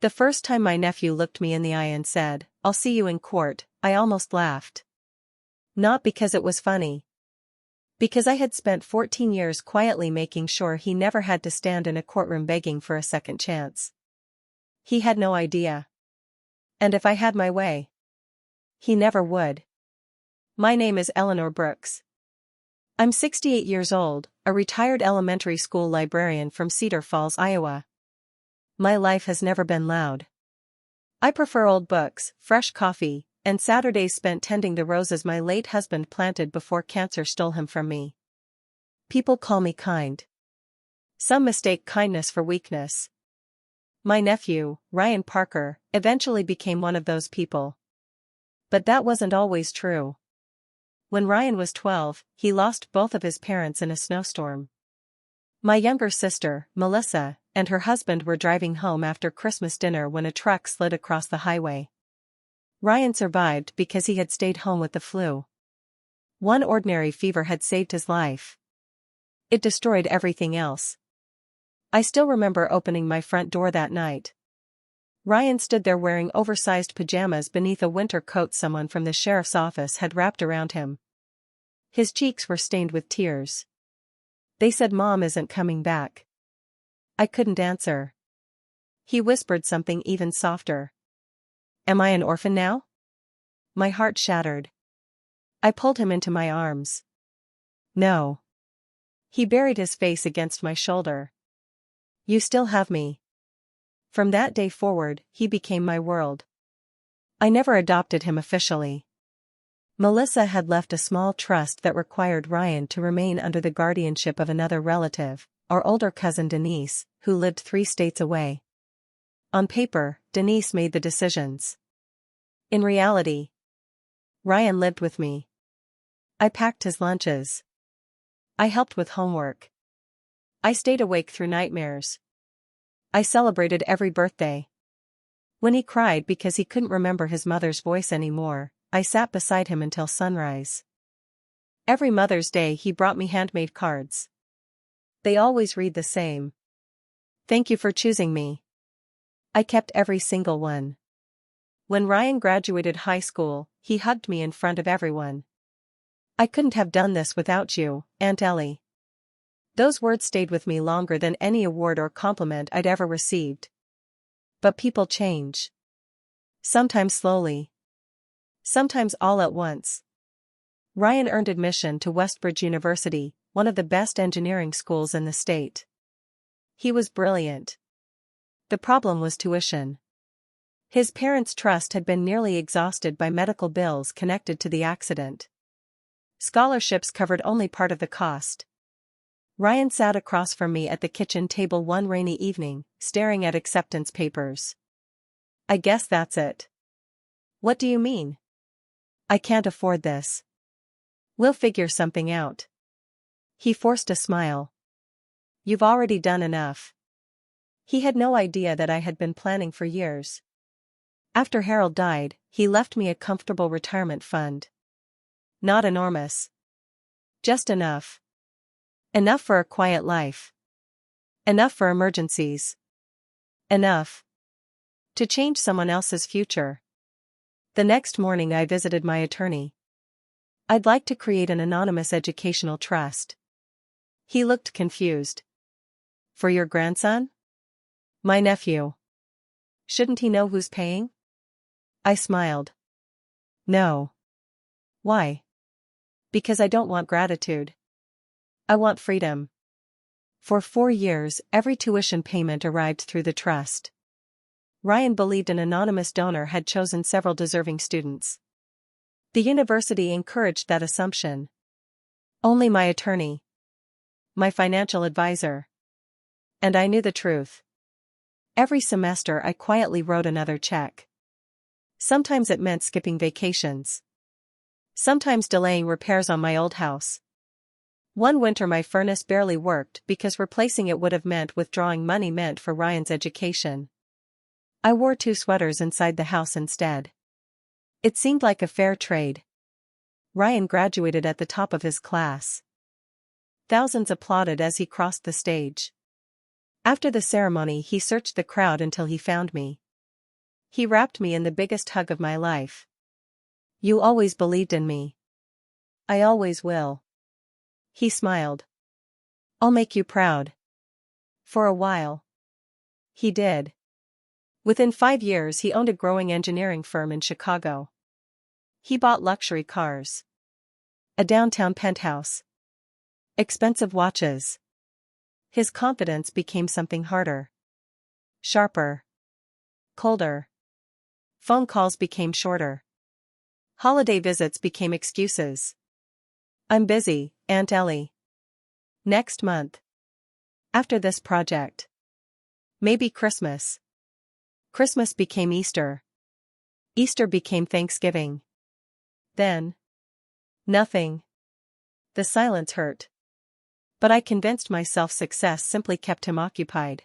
The first time my nephew looked me in the eye and said, "I'll see you in court," I almost laughed. Not because it was funny. Because I had spent 14 years quietly making sure he never had to stand in a courtroom begging for a second chance. He had no idea. And if I had my way, he never would. My name is Eleanor Brooks. I'm 68 years old, a retired elementary school librarian from Cedar Falls, Iowa. My life has never been loud. I prefer old books, fresh coffee, and Saturdays spent tending the roses my late husband planted before cancer stole him from me. People call me kind. Some mistake kindness for weakness. My nephew, Ryan Parker, eventually became one of those people. But that wasn't always true. When Ryan was 12, he lost both of his parents in a snowstorm. My younger sister, Melissa, and her husband were driving home after Christmas dinner when a truck slid across the highway. Ryan survived because he had stayed home with the flu. One ordinary fever had saved his life. It destroyed everything else. I still remember opening my front door that night. Ryan stood there wearing oversized pajamas beneath a winter coat someone from the sheriff's office had wrapped around him. His cheeks were stained with tears. They said Mom isn't coming back. I couldn't answer. He whispered something even softer. Am I an orphan now? My heart shattered. I pulled him into my arms. No. He buried his face against my shoulder. You still have me. From that day forward, he became my world. I never adopted him officially. Melissa had left a small trust that required Ryan to remain under the guardianship of another relative, our older cousin Denise, who lived 3 states away. On paper, Denise made the decisions. In reality, Ryan lived with me. I packed his lunches. I helped with homework. I stayed awake through nightmares. I celebrated every birthday. When he cried because he couldn't remember his mother's voice anymore, I sat beside him until sunrise. Every Mother's Day he brought me handmade cards. They always read the same. Thank you for choosing me. I kept every single one. When Ryan graduated high school, he hugged me in front of everyone. I couldn't have done this without you, Aunt Ellie. Those words stayed with me longer than any award or compliment I'd ever received. But people change. Sometimes slowly. Sometimes all at once. Ryan earned admission to Westbridge University, one of the best engineering schools in the state. He was brilliant. The problem was tuition. His parents' trust had been nearly exhausted by medical bills connected to the accident. Scholarships covered only part of the cost. Ryan sat across from me at the kitchen table one rainy evening, staring at acceptance papers. I guess that's it. What do you mean? I can't afford this. We'll figure something out. He forced a smile. You've already done enough. He had no idea that I had been planning for years. After Harold died, he left me a comfortable retirement fund. Not enormous. Just enough. Enough for a quiet life. Enough for emergencies. Enough to change someone else's future. The next morning I visited my attorney. I'd like to create an anonymous educational trust. He looked confused. For your grandson? My nephew. Shouldn't he know who's paying? I smiled. No. Why? Because I don't want gratitude. I want freedom. For 4 years, every tuition payment arrived through the trust. Ryan believed an anonymous donor had chosen several deserving students. The university encouraged that assumption. Only my attorney. My financial advisor. And I knew the truth. Every semester I quietly wrote another check. Sometimes it meant skipping vacations. Sometimes delaying repairs on my old house. One winter my furnace barely worked because replacing it would have meant withdrawing money meant for Ryan's education. I wore 2 sweaters inside the house instead. It seemed like a fair trade. Ryan graduated at the top of his class. Thousands applauded as he crossed the stage. After the ceremony he searched the crowd until he found me. He wrapped me in the biggest hug of my life. You always believed in me. I always will. He smiled. I'll make you proud. For a while. He did. Within 5 years he owned a growing engineering firm in Chicago. He bought luxury cars. A downtown penthouse. Expensive watches. His confidence became something harder. Sharper. Colder. Phone calls became shorter. Holiday visits became excuses. I'm busy, Aunt Ellie. Next month. After this project. Maybe Christmas. Christmas became Easter. Easter became Thanksgiving. Then. Nothing. The silence hurt. But I convinced myself success simply kept him occupied.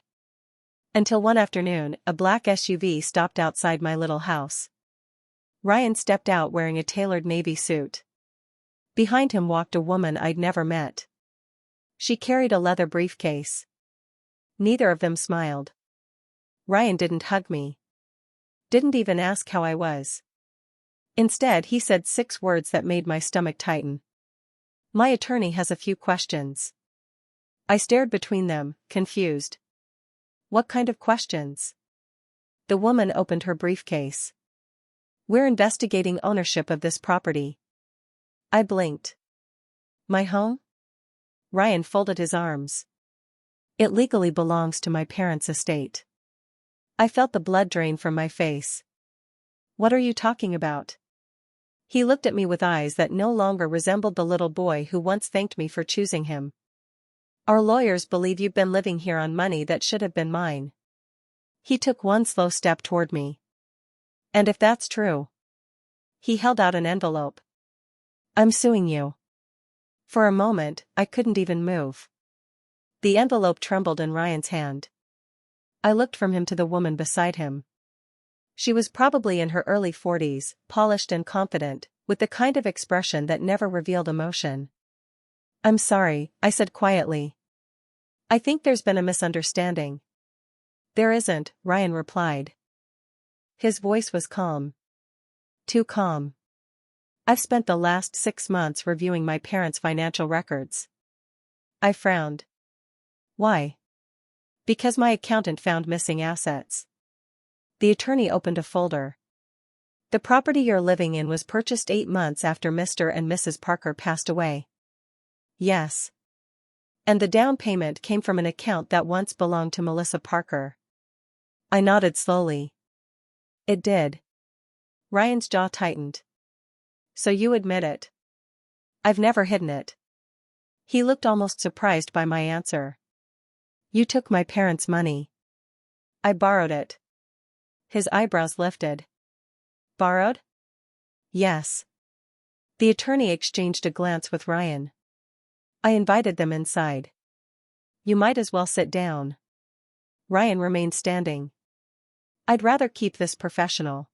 Until one afternoon, a black SUV stopped outside my little house. Ryan stepped out wearing a tailored navy suit. Behind him walked a woman I'd never met. She carried a leather briefcase. Neither of them smiled. Ryan didn't hug me. Didn't even ask how I was. Instead, he said 6 words that made my stomach tighten. My attorney has a few questions. I stared between them, confused. What kind of questions? The woman opened her briefcase. We're investigating ownership of this property. I blinked. My home? Ryan folded his arms. It legally belongs to my parents' estate. I felt the blood drain from my face. What are you talking about? He looked at me with eyes that no longer resembled the little boy who once thanked me for choosing him. Our lawyers believe you've been living here on money that should have been mine. He took one slow step toward me. And if that's true? He held out an envelope. I'm suing you. For a moment, I couldn't even move. The envelope trembled in Ryan's hand. I looked from him to the woman beside him. She was probably in her early 40s, polished and confident, with the kind of expression that never revealed emotion. I'm sorry, I said quietly. I think there's been a misunderstanding. There isn't, Ryan replied. His voice was calm. Too calm. I've spent the last 6 months reviewing my parents' financial records. I frowned. Why? Because my accountant found missing assets. The attorney opened a folder. The property you're living in was purchased 8 months after Mr. and Mrs. Parker passed away. Yes. And the down payment came from an account that once belonged to Melissa Parker. I nodded slowly. It did. Ryan's jaw tightened. So you admit it? I've never hidden it. He looked almost surprised by my answer. You took my parents' money. I borrowed it. His eyebrows lifted. Borrowed? Yes. The attorney exchanged a glance with Ryan. I invited them inside. You might as well sit down. Ryan remained standing. I'd rather keep this professional.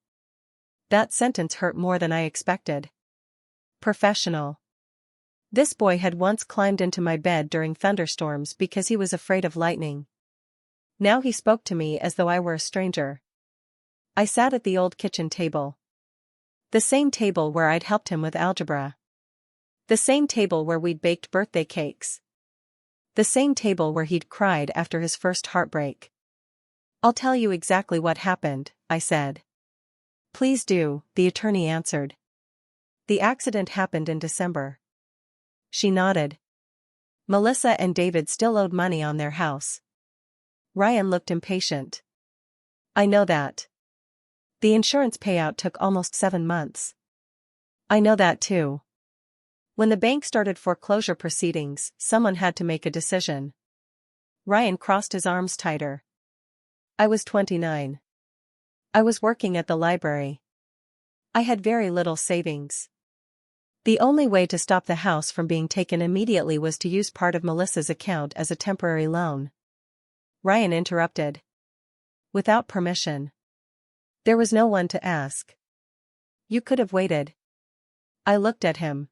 That sentence hurt more than I expected. Professional. This boy had once climbed into my bed during thunderstorms because he was afraid of lightning. Now he spoke to me as though I were a stranger. I sat at the old kitchen table. The same table where I'd helped him with algebra. The same table where we'd baked birthday cakes. The same table where he'd cried after his first heartbreak. I'll tell you exactly what happened, I said. Please do, the attorney answered. The accident happened in December. She nodded. Melissa and David still owed money on their house. Ryan looked impatient. I know that. The insurance payout took almost 7 months. I know that too. When the bank started foreclosure proceedings, someone had to make a decision. Ryan crossed his arms tighter. I was 29. I was working at the library. I had very little savings. The only way to stop the house from being taken immediately was to use part of Melissa's account as a temporary loan. Ryan interrupted. Without permission. There was no one to ask. You could have waited. I looked at him.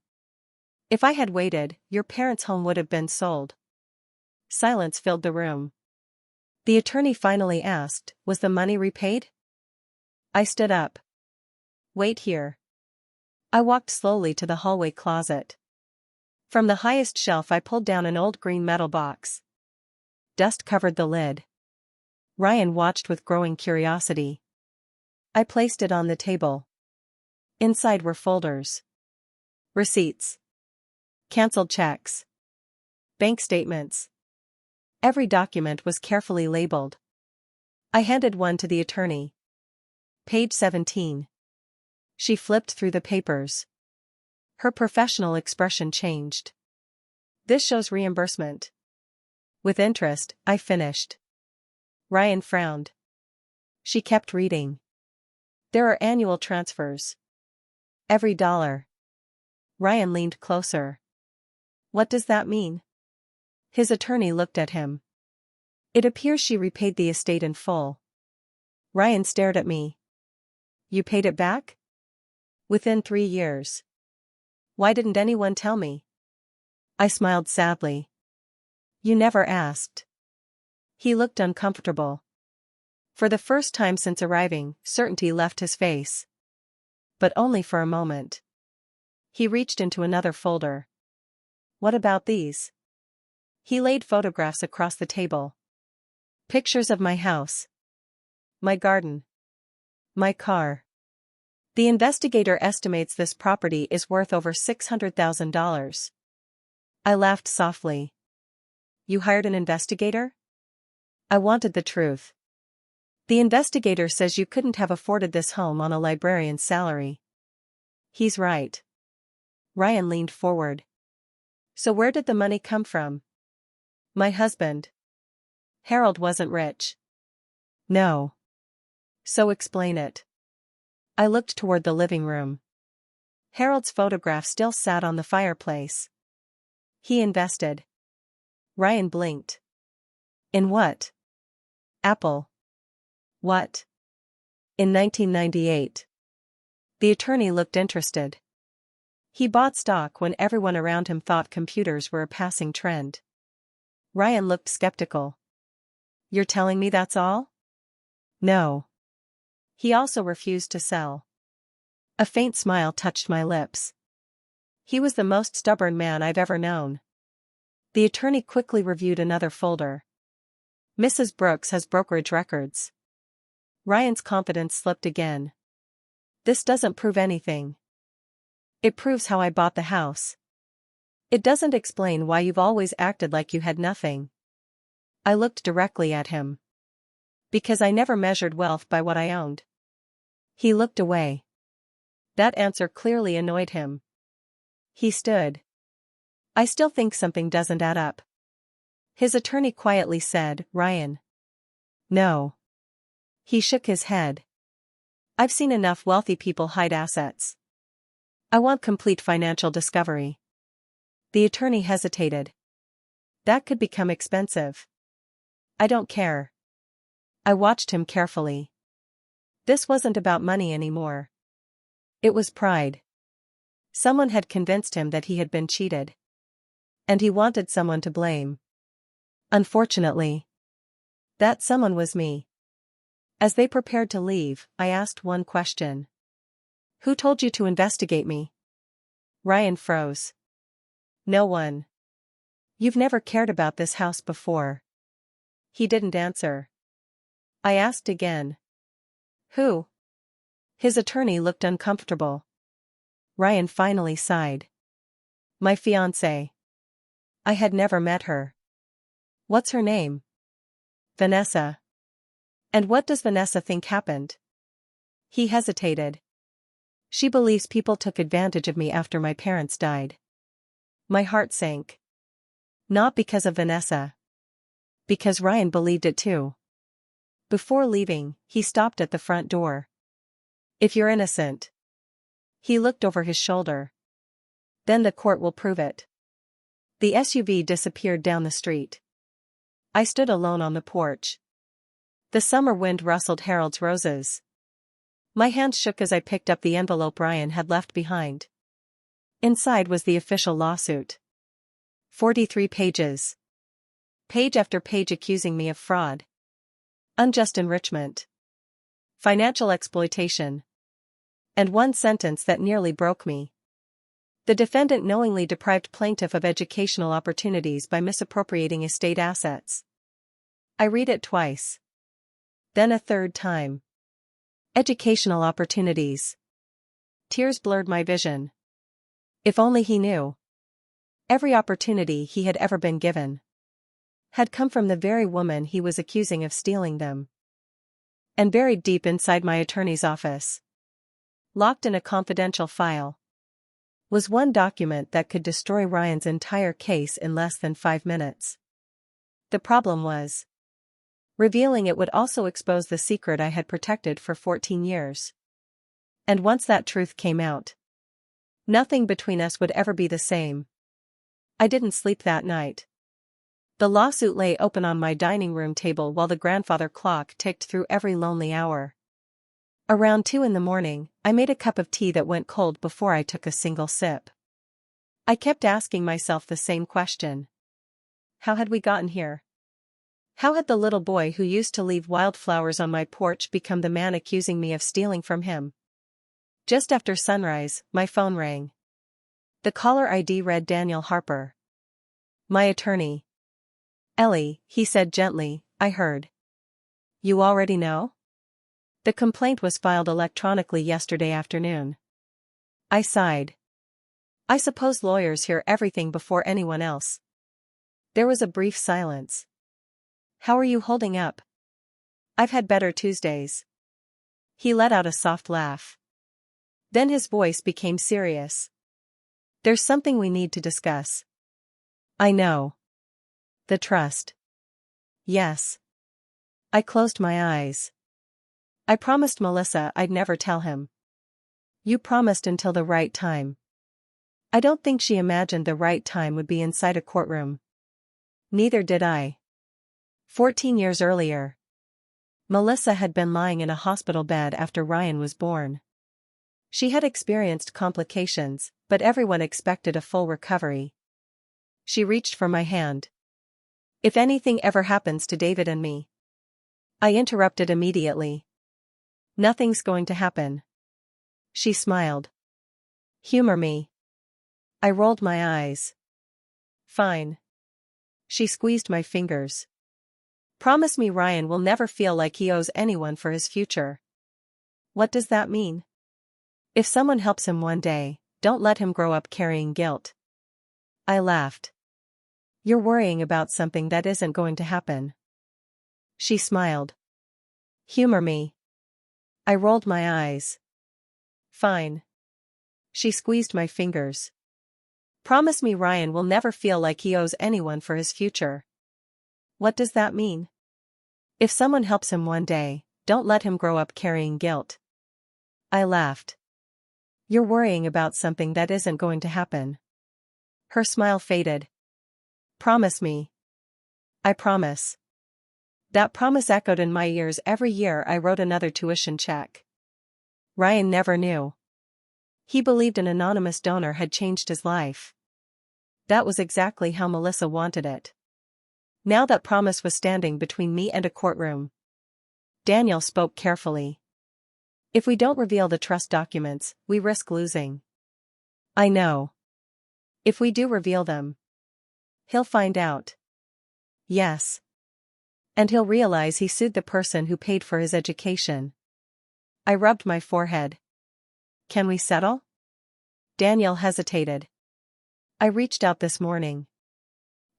If I had waited, your parents' home would have been sold. Silence filled the room. The attorney finally asked, was the money repaid? I stood up. Wait here. I walked slowly to the hallway closet. From the highest shelf I pulled down an old green metal box. Dust covered the lid. Ryan watched with growing curiosity. I placed it on the table. Inside were folders. Receipts. Cancelled checks. Bank statements. Every document was carefully labeled. I handed one to the attorney. Page 17. She flipped through the papers. Her professional expression changed. This shows reimbursement. With interest, I finished. Ryan frowned. She kept reading. There are annual transfers. Every dollar. Ryan leaned closer. What does that mean? His attorney looked at him. It appears she repaid the estate in full. Ryan stared at me. You paid it back? Within 3 years. Why didn't anyone tell me? I smiled sadly. You never asked. He looked uncomfortable. For the first time since arriving, certainty left his face. But only for a moment. He reached into another folder. What about these? He laid photographs across the table. Pictures of my house. My garden. My car. The investigator estimates this property is worth over $600,000. I laughed softly. You hired an investigator? I wanted the truth. The investigator says you couldn't have afforded this home on a librarian's salary. He's right. Ryan leaned forward. So where did the money come from? My husband. Harold wasn't rich. No. So explain it. I looked toward the living room. Harold's photograph still sat on the fireplace. He invested. Ryan blinked. In what? Apple. What? In 1998. The attorney looked interested. He bought stock when everyone around him thought computers were a passing trend. Ryan looked skeptical. You're telling me that's all? No. He also refused to sell. A faint smile touched my lips. He was the most stubborn man I've ever known. The attorney quickly reviewed another folder. Mrs. Brooks has brokerage records. Ryan's confidence slipped again. This doesn't prove anything. It proves how I bought the house. It doesn't explain why you've always acted like you had nothing. I looked directly at him. Because I never measured wealth by what I owned. He looked away. That answer clearly annoyed him. He stood. I still think something doesn't add up. His attorney quietly said, Ryan. No. He shook his head. I've seen enough wealthy people hide assets. I want complete financial discovery. The attorney hesitated. That could become expensive. I don't care. I watched him carefully. This wasn't about money anymore. It was pride. Someone had convinced him that he had been cheated. And he wanted someone to blame. Unfortunately, that someone was me. As they prepared to leave, I asked one question. Who told you to investigate me? Ryan froze. No one. You've never cared about this house before. He didn't answer. I asked again. Who? His attorney looked uncomfortable. Ryan finally sighed. My fiancée. I had never met her. What's her name? Vanessa. And what does Vanessa think happened? He hesitated. She believes people took advantage of me after my parents died. My heart sank. Not because of Vanessa. Because Ryan believed it too. Before leaving, he stopped at the front door. If you're innocent. He looked over his shoulder. Then the court will prove it. The SUV disappeared down the street. I stood alone on the porch. The summer wind rustled Harold's roses. My hands shook as I picked up the envelope Ryan had left behind. Inside was the official lawsuit. 43 pages. Page after page accusing me of fraud. Unjust enrichment. financial exploitation. And one sentence that nearly broke me. The defendant knowingly deprived plaintiff of educational opportunities by misappropriating estate assets. I read it twice. Then a third time. Educational opportunities. Tears blurred my vision. If only he knew. Every opportunity he had ever been given had come from the very woman he was accusing of stealing them. And buried deep inside my attorney's office, locked in a confidential file, was one document that could destroy Ryan's entire case in less than 5 minutes. The problem was, revealing it would also expose the secret I had protected for 14 years. And once that truth came out, nothing between us would ever be the same. I didn't sleep that night. The lawsuit lay open on my dining room table while the grandfather clock ticked through every lonely hour. Around 2 in the morning, I made a cup of tea that went cold before I took a single sip. I kept asking myself the same question. How had we gotten here? How had the little boy who used to leave wildflowers on my porch become the man accusing me of stealing from him? Just after sunrise, my phone rang. The caller ID read Daniel Harper. My attorney. Ellie, he said gently, I heard. You already know? The complaint was filed electronically yesterday afternoon. I sighed. I suppose lawyers hear everything before anyone else. There was a brief silence. How are you holding up? I've had better Tuesdays. He let out a soft laugh. Then his voice became serious. There's something we need to discuss. I know. The trust. Yes. I closed my eyes. I promised Melissa I'd never tell him. You promised until the right time. I don't think she imagined the right time would be inside a courtroom. Neither did I. 14 years earlier, Melissa had been lying in a hospital bed after Ryan was born. She had experienced complications, but everyone expected a full recovery. She reached for my hand. If anything ever happens to David and me. I interrupted immediately. Nothing's going to happen. She smiled. Humor me. I rolled my eyes. Fine. She squeezed my fingers. Promise me Ryan will never feel like he owes anyone for his future. What does that mean? If someone helps him one day, don't let him grow up carrying guilt. I laughed. You're worrying about something that isn't going to happen. She smiled. Humor me. I rolled my eyes. Fine. She squeezed my fingers. Promise me Ryan will never feel like he owes anyone for his future. What does that mean? If someone helps him one day, don't let him grow up carrying guilt. I laughed. You're worrying about something that isn't going to happen. Her smile faded. Promise me. I promise. That promise echoed in my ears every year I wrote another tuition check. Ryan never knew. He believed an anonymous donor had changed his life. That was exactly how Melissa wanted it. Now that promise was standing between me and a courtroom. Daniel spoke carefully. If we don't reveal the trust documents, we risk losing. I know. If we do reveal them, he'll find out. Yes. And he'll realize he sued the person who paid for his education. I rubbed my forehead. Can we settle? Daniel hesitated. I reached out this morning.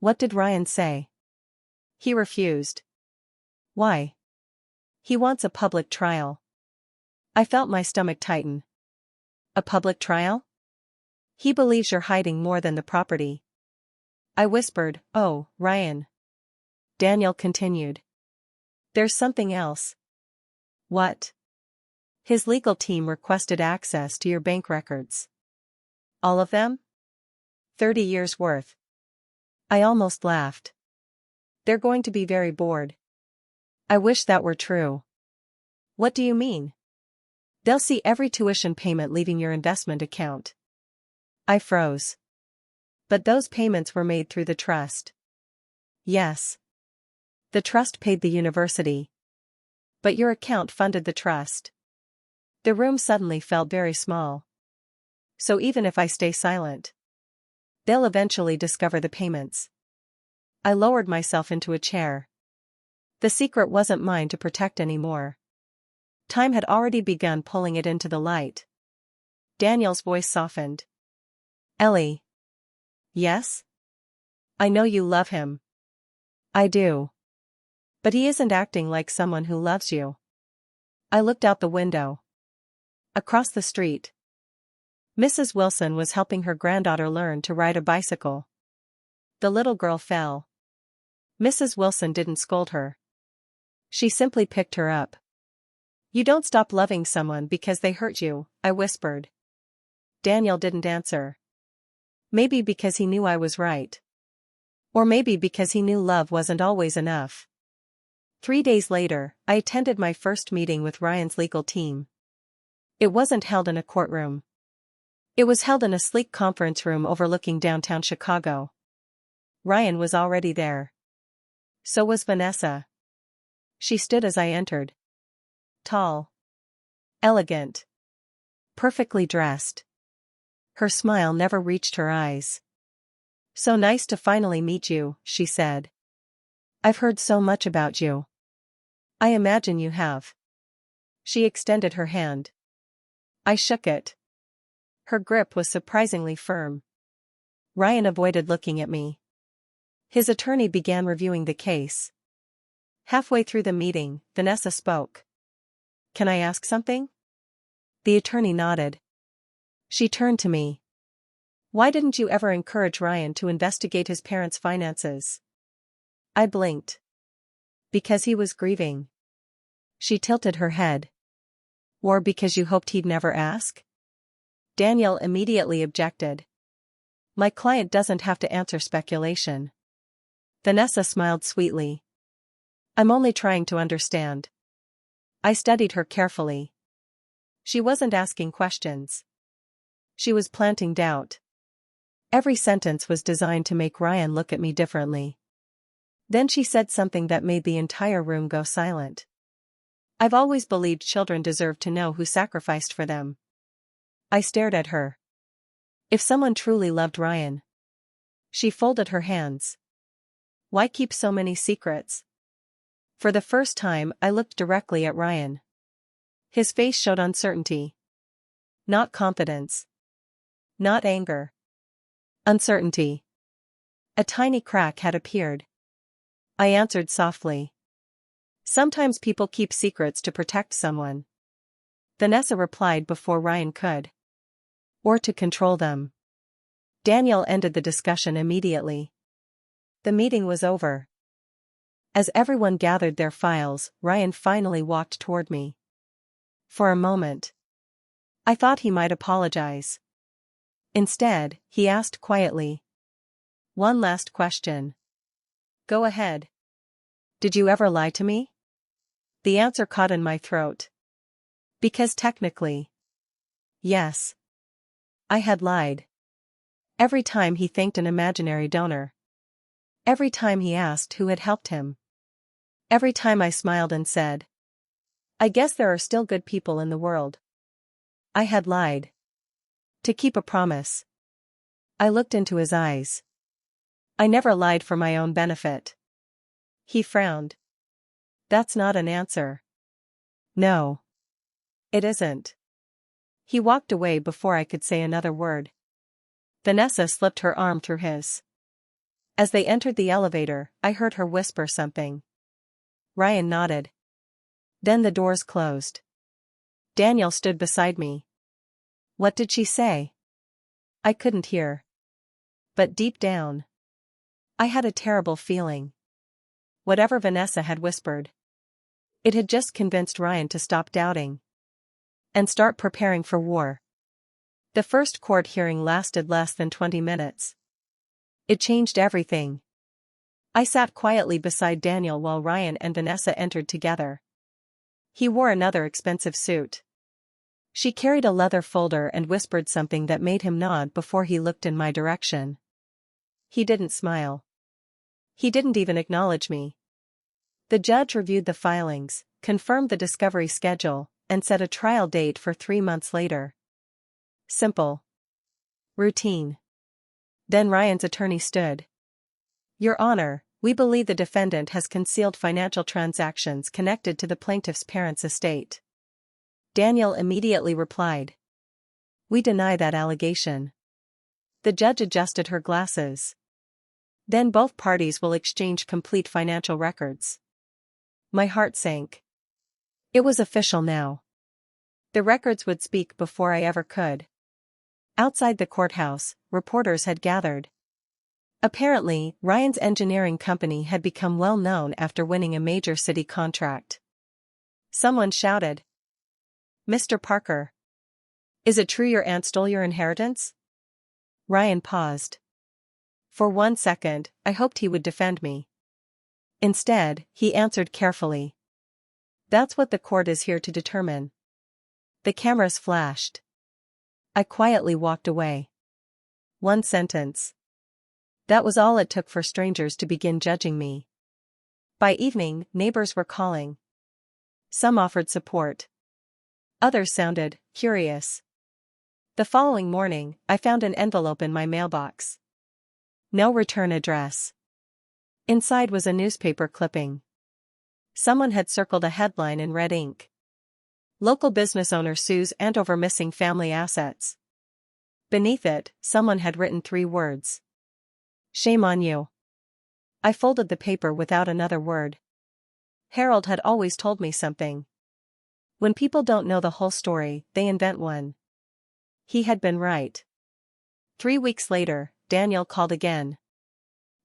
What did Ryan say? He refused. Why? He wants a public trial. I felt my stomach tighten. A public trial? He believes you're hiding more than the property. I whispered, oh, Ryan. Daniel continued. There's something else. What? His legal team requested access to your bank records. All of them? 30 years worth. I almost laughed. They're going to be very bored. I wish that were true. What do you mean? They'll see every tuition payment leaving your investment account. I froze. But those payments were made through the trust. Yes. The trust paid the university. But your account funded the trust. The room suddenly felt very small. So even if I stay silent, they'll eventually discover the payments. I lowered myself into a chair. The secret wasn't mine to protect anymore. Time had already begun pulling it into the light. Daniel's voice softened. Ellie. Yes? I know you love him. I do. But he isn't acting like someone who loves you. I looked out the window. Across the street, Mrs. Wilson was helping her granddaughter learn to ride a bicycle. The little girl fell. Mrs. Wilson didn't scold her. She simply picked her up. You don't stop loving someone because they hurt you, I whispered. Daniel didn't answer. Maybe because he knew I was right. Or maybe because he knew love wasn't always enough. 3 days later, I attended my first meeting with Ryan's legal team. It wasn't held in a courtroom. It was held in a sleek conference room overlooking downtown Chicago. Ryan was already there. So was Vanessa. She stood as I entered. Tall. Elegant. Perfectly dressed. Her smile never reached her eyes. So nice to finally meet you, she said. I've heard so much about you. I imagine you have. She extended her hand. I shook it. Her grip was surprisingly firm. Ryan avoided looking at me. His attorney began reviewing the case. Halfway through the meeting, Vanessa spoke. Can I ask something? The attorney nodded. She turned to me. Why didn't you ever encourage Ryan to investigate his parents' finances? I blinked. Because he was grieving. She tilted her head. Or because you hoped he'd never ask? Daniel immediately objected. My client doesn't have to answer speculation. Vanessa smiled sweetly. I'm only trying to understand. I studied her carefully. She wasn't asking questions. She was planting doubt. Every sentence was designed to make Ryan look at me differently. Then she said something that made the entire room go silent. I've always believed children deserve to know who sacrificed for them. I stared at her. If someone truly loved Ryan. She folded her hands. Why keep so many secrets? For the first time, I looked directly at Ryan. His face showed uncertainty. Not confidence. Not anger. Uncertainty. A tiny crack had appeared. I answered softly. Sometimes people keep secrets to protect someone. Vanessa replied before Ryan could. Or to control them. Daniel ended the discussion immediately. The meeting was over. As everyone gathered their files, Ryan finally walked toward me. For a moment, I thought he might apologize. Instead, he asked quietly. One last question. Go ahead. Did you ever lie to me? The answer caught in my throat. Because technically, yes. I had lied. Every time he thanked an imaginary donor. Every time he asked who had helped him. Every time I smiled and said, I guess there are still good people in the world. I had lied. To keep a promise. I looked into his eyes. I never lied for my own benefit. He frowned. That's not an answer. No. It isn't. He walked away before I could say another word. Vanessa slipped her arm through his. As they entered the elevator, I heard her whisper something. Ryan nodded. Then the doors closed. Daniel stood beside me. What did she say? I couldn't hear. But deep down, I had a terrible feeling. Whatever Vanessa had whispered, it had just convinced Ryan to stop doubting. And start preparing for war. The first court hearing lasted less than 20 minutes. It changed everything. I sat quietly beside Daniel while Ryan and Vanessa entered together. He wore another expensive suit. She carried a leather folder and whispered something that made him nod before he looked in my direction. He didn't smile. He didn't even acknowledge me. The judge reviewed the filings, confirmed the discovery schedule, and set a trial date for 3 months later. Simple. Routine. Then Ryan's attorney stood. Your Honor, we believe the defendant has concealed financial transactions connected to the plaintiff's parents' estate. Daniel immediately replied. We deny that allegation. The judge adjusted her glasses. Then both parties will exchange complete financial records. My heart sank. It was official now. The records would speak before I ever could. Outside the courthouse, reporters had gathered. Apparently, Ryan's engineering company had become well known after winning a major city contract. Someone shouted. Mr. Parker. Is it true your aunt stole your inheritance? Ryan paused. For 1 second, I hoped he would defend me. Instead, he answered carefully. That's what the court is here to determine. The cameras flashed. I quietly walked away. 1 sentence. That was all it took for strangers to begin judging me. By evening, neighbors were calling. Some offered support. Others sounded curious. The following morning, I found an envelope in my mailbox. No return address. Inside was a newspaper clipping. Someone had circled a headline in red ink. Local business owner sues aunt over missing family assets. Beneath it, someone had written 3 words. Shame on you. I folded the paper without another word. Harold had always told me something. When people don't know the whole story, they invent one. He had been right. 3 weeks later, Daniel called again.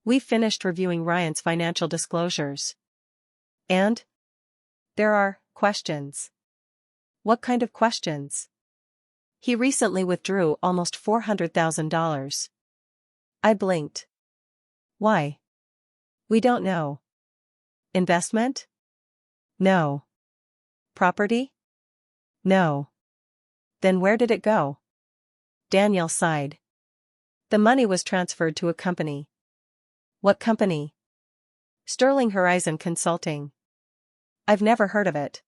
We've finished reviewing Ryan's financial disclosures. And? There are questions. What kind of questions? He recently withdrew almost $400,000. I blinked. Why? We don't know. Investment? No. Property? No. Then where did it go? Daniel sighed. The money was transferred to a company. What company? Sterling Horizon Consulting. I've never heard of it.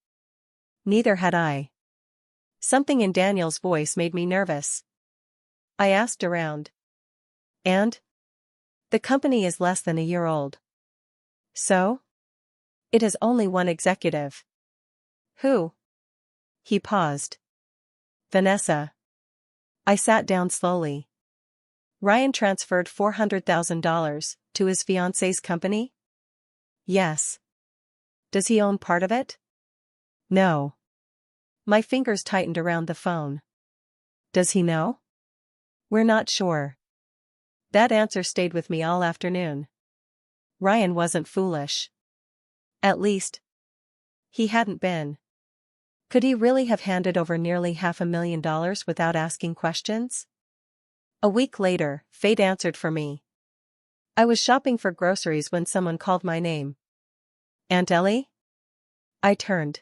Neither had I. Something in Daniel's voice made me nervous. I asked around. And? The company is less than a year old. So? It has only one executive. Who? He paused. Vanessa. I sat down slowly. Ryan transferred $400,000 to his fiancée's company? Yes. Does he own part of it? No. My fingers tightened around the phone. Does he know? We're not sure. That answer stayed with me all afternoon. Ryan wasn't foolish. At least, he hadn't been. Could he really have handed over nearly $500,000 without asking questions? A week later, fate answered for me. I was shopping for groceries when someone called my name. Aunt Ellie? I turned.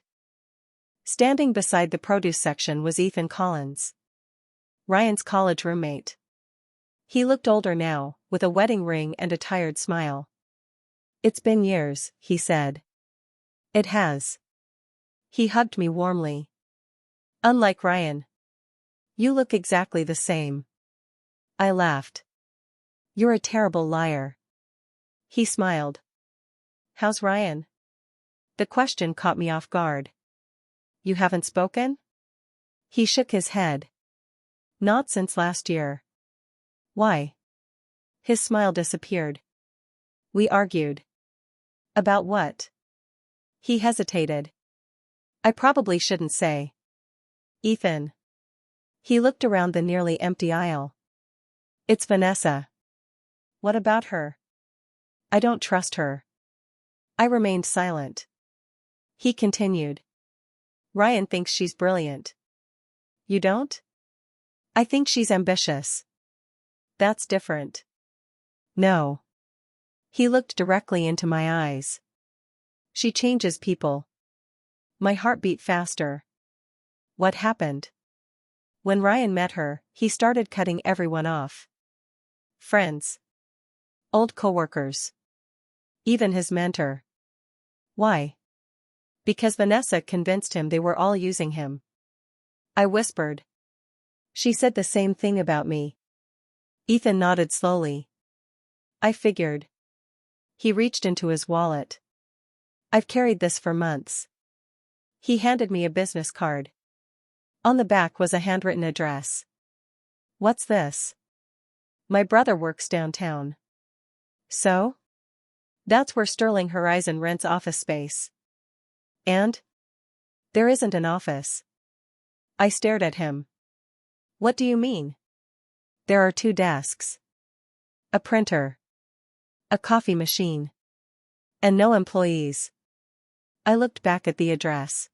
Standing beside the produce section was Ethan Collins, Ryan's college roommate. He looked older now, with a wedding ring and a tired smile. It's been years, he said. It has. He hugged me warmly. Unlike Ryan. You look exactly the same. I laughed. You're a terrible liar. He smiled. How's Ryan? The question caught me off guard. You haven't spoken? He shook his head. Not since last year. Why? His smile disappeared. We argued. About what? He hesitated. I probably shouldn't say. Ethan. He looked around the nearly empty aisle. It's Vanessa. What about her? I don't trust her. I remained silent. He continued. Ryan thinks she's brilliant. You don't? I think she's ambitious. That's different. No. He looked directly into my eyes. She changes people. My heart beat faster. What happened? When Ryan met her, he started cutting everyone off. Friends. Old coworkers. Even his mentor. Why? Because Vanessa convinced him they were all using him. I whispered. She said the same thing about me. Ethan nodded slowly. I figured. He reached into his wallet. I've carried this for months. He handed me a business card. On the back was a handwritten address. What's this? My brother works downtown. So? That's where Sterling Horizon rents office space. And? There isn't an office. I stared at him. What do you mean? There are 2 desks. A printer. A coffee machine. And no employees. I looked back at the address.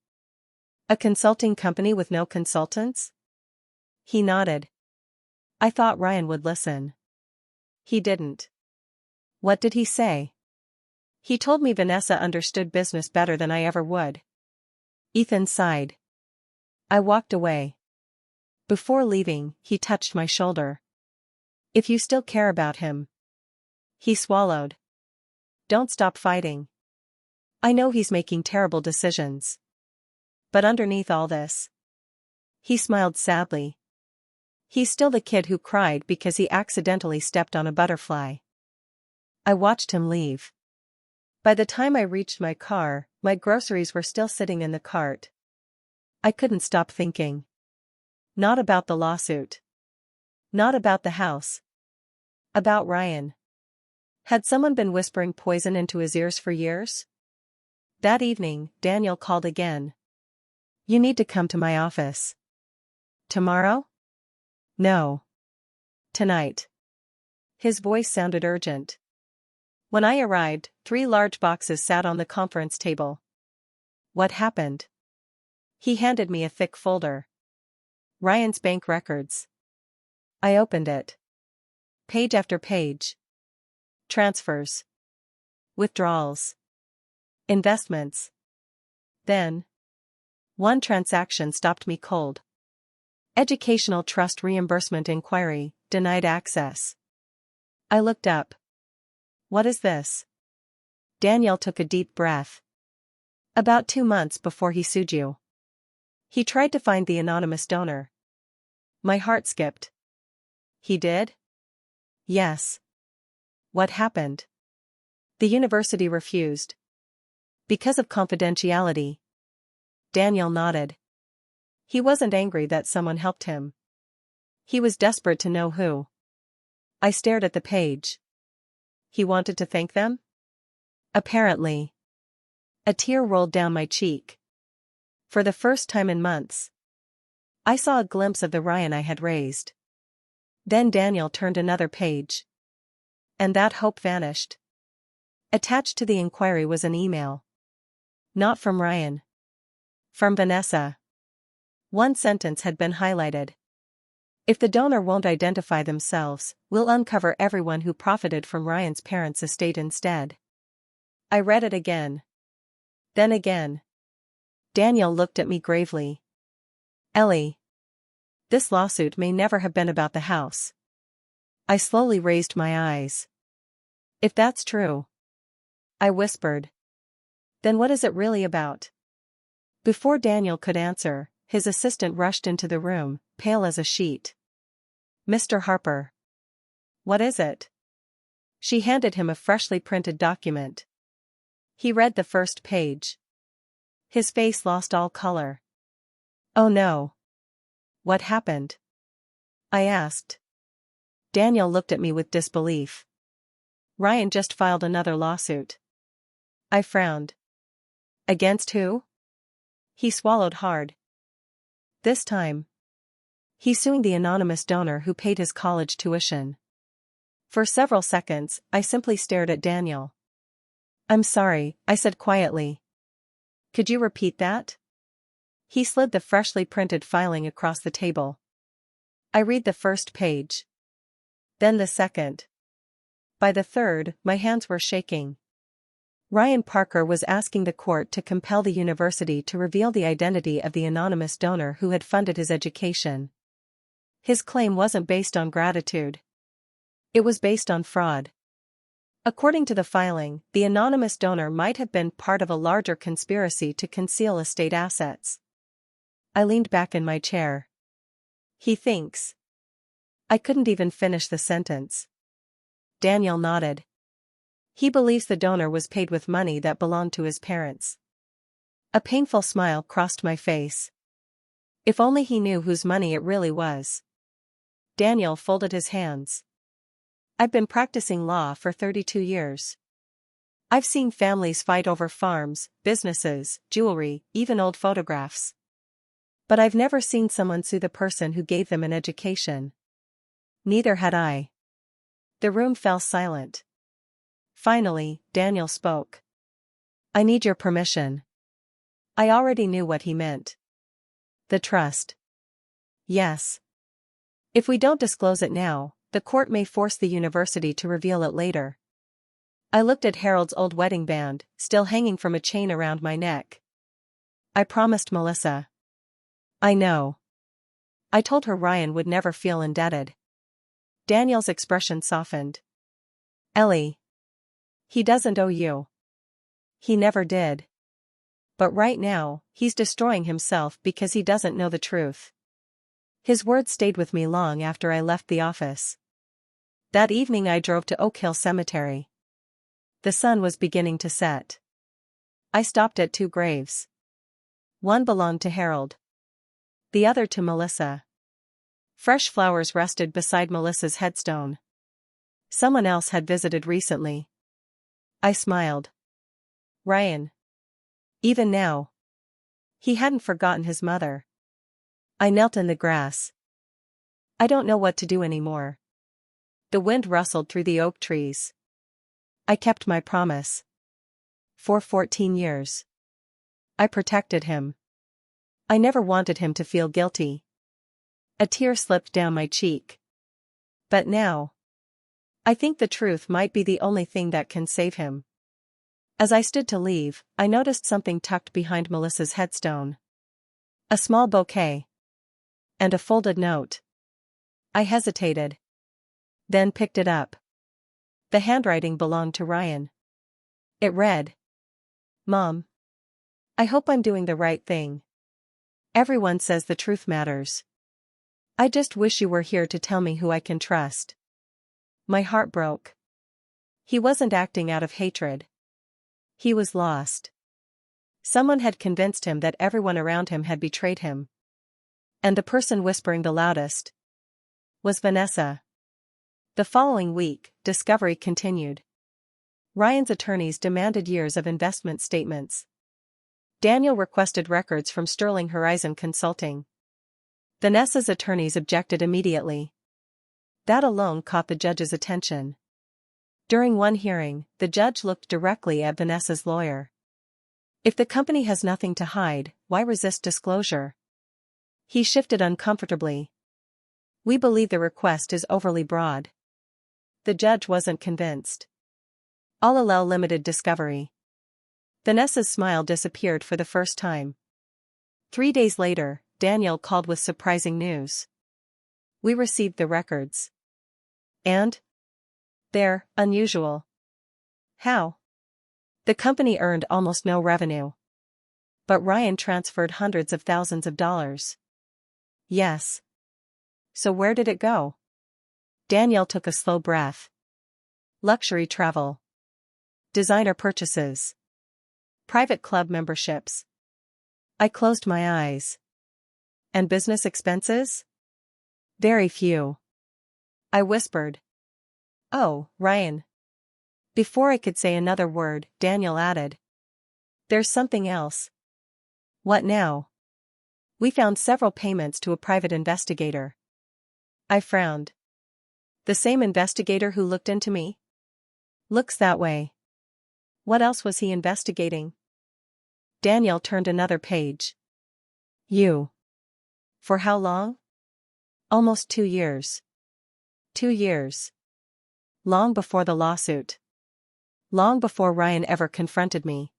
A consulting company with no consultants? He nodded. I thought Ryan would listen. He didn't. What did he say? He told me Vanessa understood business better than I ever would. Ethan sighed. I walked away. Before leaving, he touched my shoulder. If you still care about him. He swallowed. Don't stop fighting. I know he's making terrible decisions. But underneath all this. He smiled sadly. He's still the kid who cried because he accidentally stepped on a butterfly. I watched him leave. By the time I reached my car, my groceries were still sitting in the cart. I couldn't stop thinking. Not about the lawsuit. Not about the house. About Ryan. Had someone been whispering poison into his ears for years? That evening, Daniel called again. You need to come to my office. Tomorrow? No. Tonight. His voice sounded urgent. When I arrived, 3 large boxes sat on the conference table. What happened? He handed me a thick folder. Ryan's bank records. I opened it. Page after page. Transfers. Withdrawals. Investments. Then. One transaction stopped me cold. Educational trust reimbursement inquiry, denied access. I looked up. What is this? Daniel took a deep breath. About 2 months before he sued you. He tried to find the anonymous donor. My heart skipped. He did? Yes. What happened? The university refused. Because of confidentiality. Daniel nodded. He wasn't angry that someone helped him. He was desperate to know who. I stared at the page. He wanted to thank them? Apparently. A tear rolled down my cheek. For the first time in months. I saw a glimpse of the Ryan I had raised. Then Daniel turned another page. And that hope vanished. Attached to the inquiry was an email. Not from Ryan. From Vanessa. One sentence had been highlighted. If the donor won't identify themselves, we'll uncover everyone who profited from Ryan's parents' estate instead. I read it again. Then again. Daniel looked at me gravely. Ellie. This lawsuit may never have been about the house. I slowly raised my eyes. If that's true. I whispered. Then what is it really about? Before Daniel could answer, his assistant rushed into the room, pale as a sheet. Mr. Harper. What is it? She handed him a freshly printed document. He read the first page. His face lost all color. Oh no. What happened? I asked. Daniel looked at me with disbelief. Ryan just filed another lawsuit. I frowned. Against who? He swallowed hard. This time. He's suing the anonymous donor who paid his college tuition. For several seconds, I simply stared at Daniel. I'm sorry, I said quietly. Could you repeat that? He slid the freshly printed filing across the table. I read the first page. Then the second. By the third, my hands were shaking. Ryan Parker was asking the court to compel the university to reveal the identity of the anonymous donor who had funded his education. His claim wasn't based on gratitude. It was based on fraud. According to the filing, the anonymous donor might have been part of a larger conspiracy to conceal estate assets. I leaned back in my chair. He thinks. I couldn't even finish the sentence. Daniel nodded. He believes the donor was paid with money that belonged to his parents. A painful smile crossed my face. If only he knew whose money it really was. Daniel folded his hands. I've been practicing law for 32 years. I've seen families fight over farms, businesses, jewelry, even old photographs. But I've never seen someone sue the person who gave them an education. Neither had I. The room fell silent. Finally, Daniel spoke. I need your permission. I already knew what he meant. The trust. Yes. If we don't disclose it now, the court may force the university to reveal it later. I looked at Harold's old wedding band, still hanging from a chain around my neck. I promised Melissa. I know. I told her Ryan would never feel indebted. Daniel's expression softened. Ellie. He doesn't owe you. He never did. But right now, he's destroying himself because he doesn't know the truth. His words stayed with me long after I left the office. That evening I drove to Oak Hill Cemetery. The sun was beginning to set. I stopped at 2 graves. One belonged to Harold. The other to Melissa. Fresh flowers rested beside Melissa's headstone. Someone else had visited recently. I smiled. Ryan. Even now. He hadn't forgotten his mother. I knelt in the grass. I don't know what to do anymore. The wind rustled through the oak trees. I kept my promise. For 14 years. I protected him. I never wanted him to feel guilty. A tear slipped down my cheek. But now. I think the truth might be the only thing that can save him. As I stood to leave, I noticed something tucked behind Melissa's headstone. A small bouquet. And a folded note. I hesitated. Then picked it up. The handwriting belonged to Ryan. It read. Mom. I hope I'm doing the right thing. Everyone says the truth matters. I just wish you were here to tell me who I can trust. My heart broke. He wasn't acting out of hatred. He was lost. Someone had convinced him that everyone around him had betrayed him. And the person whispering the loudest was Vanessa. The following week, discovery continued. Ryan's attorneys demanded years of investment statements. Daniel requested records from Sterling Horizon Consulting. Vanessa's attorneys objected immediately. That alone caught the judge's attention. During one hearing, the judge looked directly at Vanessa's lawyer. If the company has nothing to hide, why resist disclosure? He shifted uncomfortably. We believe the request is overly broad. The judge wasn't convinced. I'll allow limited discovery. Vanessa's smile disappeared for the first time. 3 days later, Daniel called with surprising news. We received the records. And? They're unusual. How? The company earned almost no revenue. But Ryan transferred hundreds of thousands of dollars. Yes. So where did it go? Daniel took a slow breath. Luxury travel. Designer purchases. Private club memberships. I closed my eyes. And business expenses? Very few. I whispered. Oh, Ryan. Before I could say another word, Daniel added. There's something else. What now? We found several payments to a private investigator. I frowned. The same investigator who looked into me? Looks that way. What else was he investigating? Daniel turned another page. You. For how long? Almost 2 years. 2 years. Long before the lawsuit. Long before Ryan ever confronted me.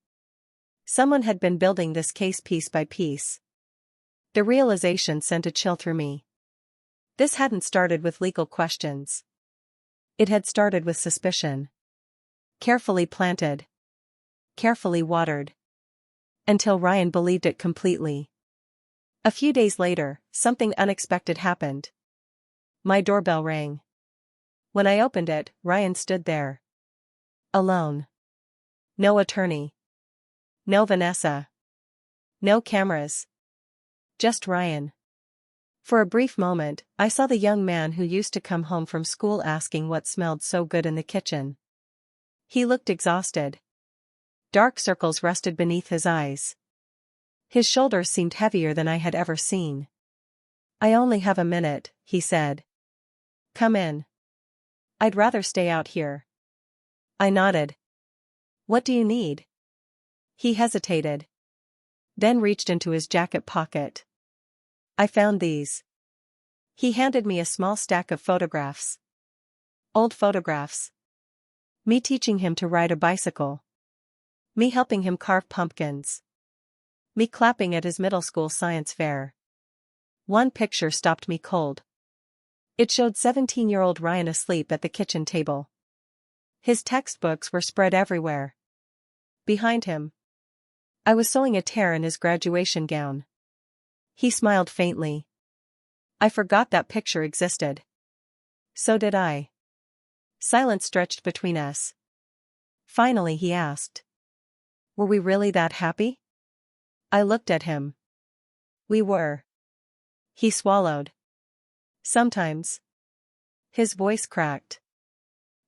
Someone had been building this case piece by piece. The realization sent a chill through me. This hadn't started with legal questions. It had started with suspicion. Carefully planted. Carefully watered. Until Ryan believed it completely. A few days later, something unexpected happened. My doorbell rang. When I opened it, Ryan stood there. Alone. No attorney. No Vanessa. No cameras. Just Ryan. For a brief moment, I saw the young man who used to come home from school asking what smelled so good in the kitchen. He looked exhausted. Dark circles rested beneath his eyes. His shoulders seemed heavier than I had ever seen. I only have a minute, he said. Come in. I'd rather stay out here. I nodded. What do you need? He hesitated. Then reached into his jacket pocket. I found these. He handed me a small stack of photographs. Old photographs. Me teaching him to ride a bicycle. Me helping him carve pumpkins. Me clapping at his middle school science fair. One picture stopped me cold. It showed 17-year-old Ryan asleep at the kitchen table. His textbooks were spread everywhere. Behind him, I was sewing a tear in his graduation gown. He smiled faintly. I forgot that picture existed. So did I. Silence stretched between us. Finally he asked. Were we really that happy? I looked at him. We were. He swallowed. Sometimes. His voice cracked.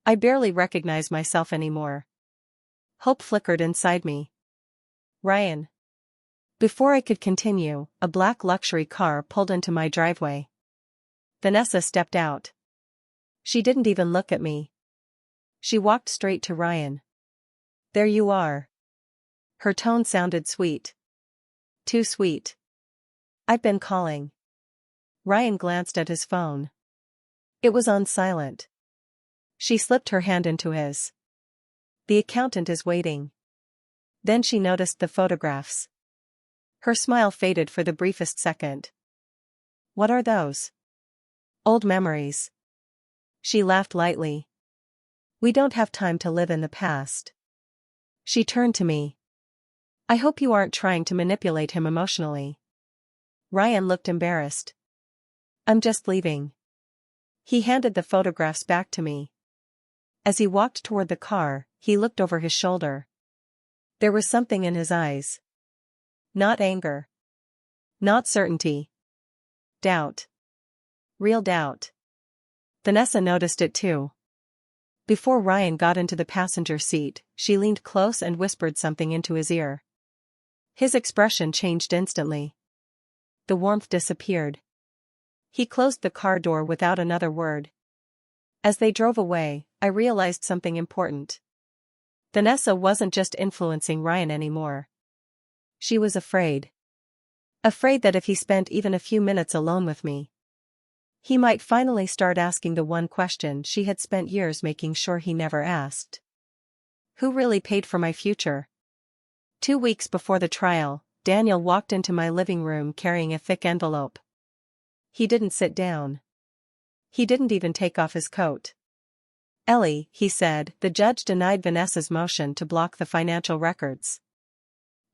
I barely recognized myself anymore. Hope flickered inside me. Ryan. Before I could continue, a black luxury car pulled into my driveway. Vanessa stepped out. She didn't even look at me. She walked straight to Ryan. There you are. Her tone sounded sweet. Too sweet. I've been calling. Ryan glanced at his phone. It was on silent. She slipped her hand into his. The accountant is waiting. Then she noticed the photographs. Her smile faded for the briefest second. What are those? Old memories. She laughed lightly. We don't have time to live in the past. She turned to me. I hope you aren't trying to manipulate him emotionally. Ryan looked embarrassed. I'm just leaving. He handed the photographs back to me. As he walked toward the car, he looked over his shoulder. There was something in his eyes. Not anger. Not certainty. Doubt. Real doubt. Vanessa noticed it too. Before Ryan got into the passenger seat, she leaned close and whispered something into his ear. His expression changed instantly. The warmth disappeared. He closed the car door without another word. As they drove away, I realized something important. Vanessa wasn't just influencing Ryan anymore. She was afraid. Afraid that if he spent even a few minutes alone with me, he might finally start asking the one question she had spent years making sure he never asked. Who really paid for my future? 2 weeks before the trial, Daniel walked into my living room carrying a thick envelope. He didn't sit down. He didn't even take off his coat. Ellie, he said, the judge denied Vanessa's motion to block the financial records.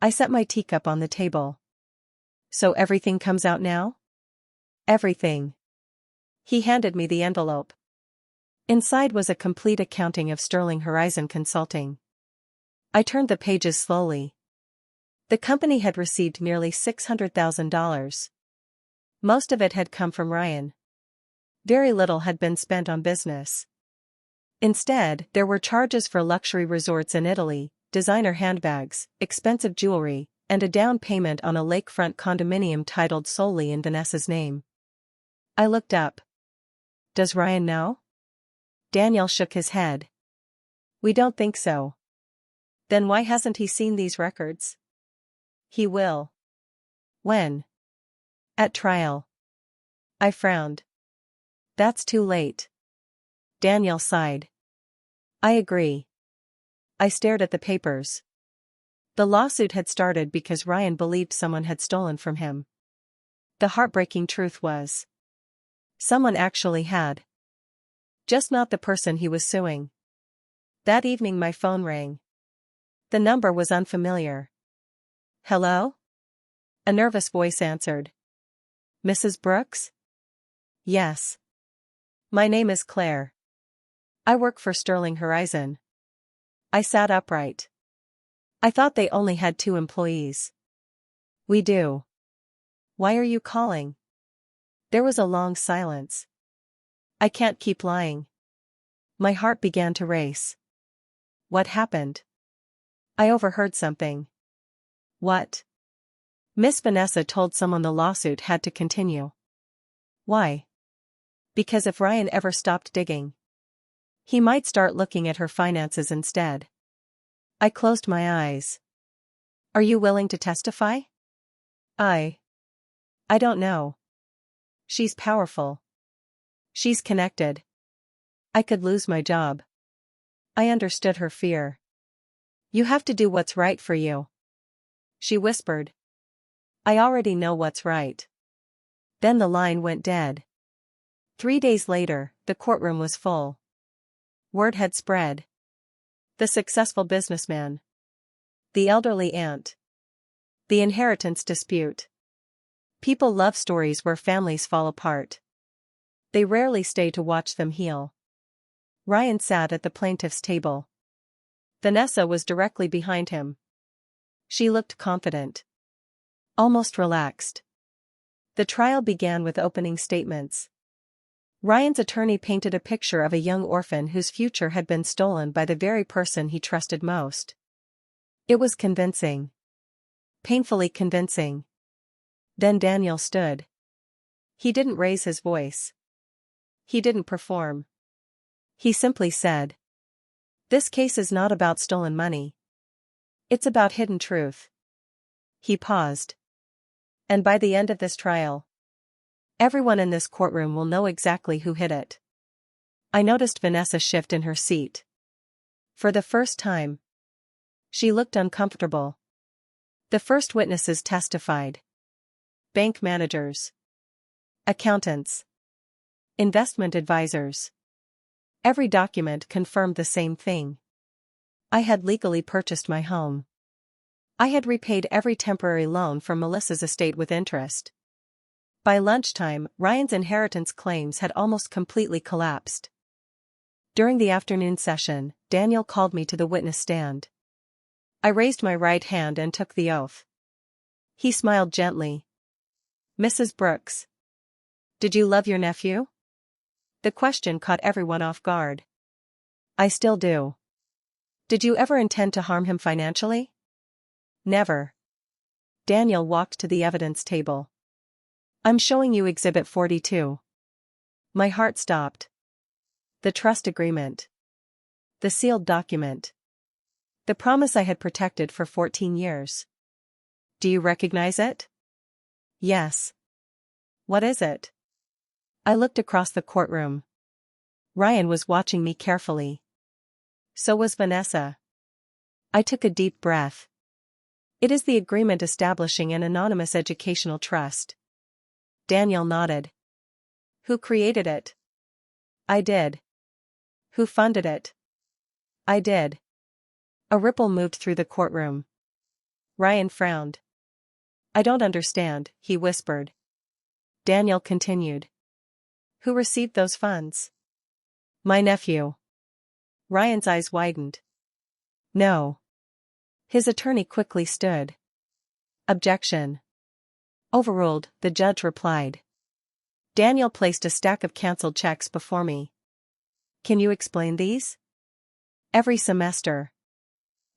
I set my teacup on the table. So everything comes out now? Everything. He handed me the envelope. Inside was a complete accounting of Sterling Horizon Consulting. I turned the pages slowly. The company had received nearly $600,000. Most of it had come from Ryan. Very little had been spent on business. Instead, there were charges for luxury resorts in Italy, designer handbags, expensive jewelry, and a down payment on a lakefront condominium titled solely in Vanessa's name. I looked up. Does Ryan know? Daniel shook his head. We don't think so. Then why hasn't he seen these records? He will. When? At trial. I frowned. That's too late. Daniel sighed. I agree. I stared at the papers. The lawsuit had started because Ryan believed someone had stolen from him. The heartbreaking truth was, someone actually had. Just not the person he was suing. That evening my phone rang. The number was unfamiliar. Hello? A nervous voice answered. Mrs. Brooks? Yes. My name is Claire. I work for Sterling Horizon. I sat upright. I thought they only had 2 employees. We do. Why are you calling? There was a long silence. I can't keep lying. My heart began to race. What happened? I overheard something. What? Miss Vanessa told someone the lawsuit had to continue. Why? Because if Ryan ever stopped digging, he might start looking at her finances instead. I closed my eyes. Are you willing to testify? I don't know. She's powerful. She's connected. I could lose my job. I understood her fear. You have to do what's right for you, she whispered. I already know what's right. Then the line went dead. 3 days later, the courtroom was full. Word had spread. The successful businessman. The elderly aunt. The inheritance dispute. People love stories where families fall apart. They rarely stay to watch them heal. Ryan sat at the plaintiff's table. Vanessa was directly behind him. She looked confident. Almost relaxed. The trial began with opening statements. Ryan's attorney painted a picture of a young orphan whose future had been stolen by the very person he trusted most. It was convincing. Painfully convincing. Then Daniel stood. He didn't raise his voice. He didn't perform. He simply said, "This case is not about stolen money. It's about hidden truth." He paused. And by the end of this trial, everyone in this courtroom will know exactly who hid it. I noticed Vanessa shift in her seat. For the first time, she looked uncomfortable. The first witnesses testified. Bank managers. Accountants. Investment advisors. Every document confirmed the same thing. I had legally purchased my home. I had repaid every temporary loan from Melissa's estate with interest. By lunchtime, Ryan's inheritance claims had almost completely collapsed. During the afternoon session, Daniel called me to the witness stand. I raised my right hand and took the oath. He smiled gently. Mrs. Brooks. Did you love your nephew? The question caught everyone off guard. I still do. Did you ever intend to harm him financially? Never. Daniel walked to the evidence table. I'm showing you Exhibit 42. My heart stopped. The trust agreement. The sealed document. The promise I had protected for 14 years. Do you recognize it? Yes. What is it? I looked across the courtroom. Ryan was watching me carefully. So was Vanessa. I took a deep breath. It is the agreement establishing an anonymous educational trust. Daniel nodded. Who created it? I did. Who funded it? I did. A ripple moved through the courtroom. Ryan frowned. I don't understand, he whispered. Daniel continued. Who received those funds? My nephew. Ryan's eyes widened. No. His attorney quickly stood. Objection. Overruled, the judge replied. Daniel placed a stack of cancelled checks before me. Can you explain these? Every semester.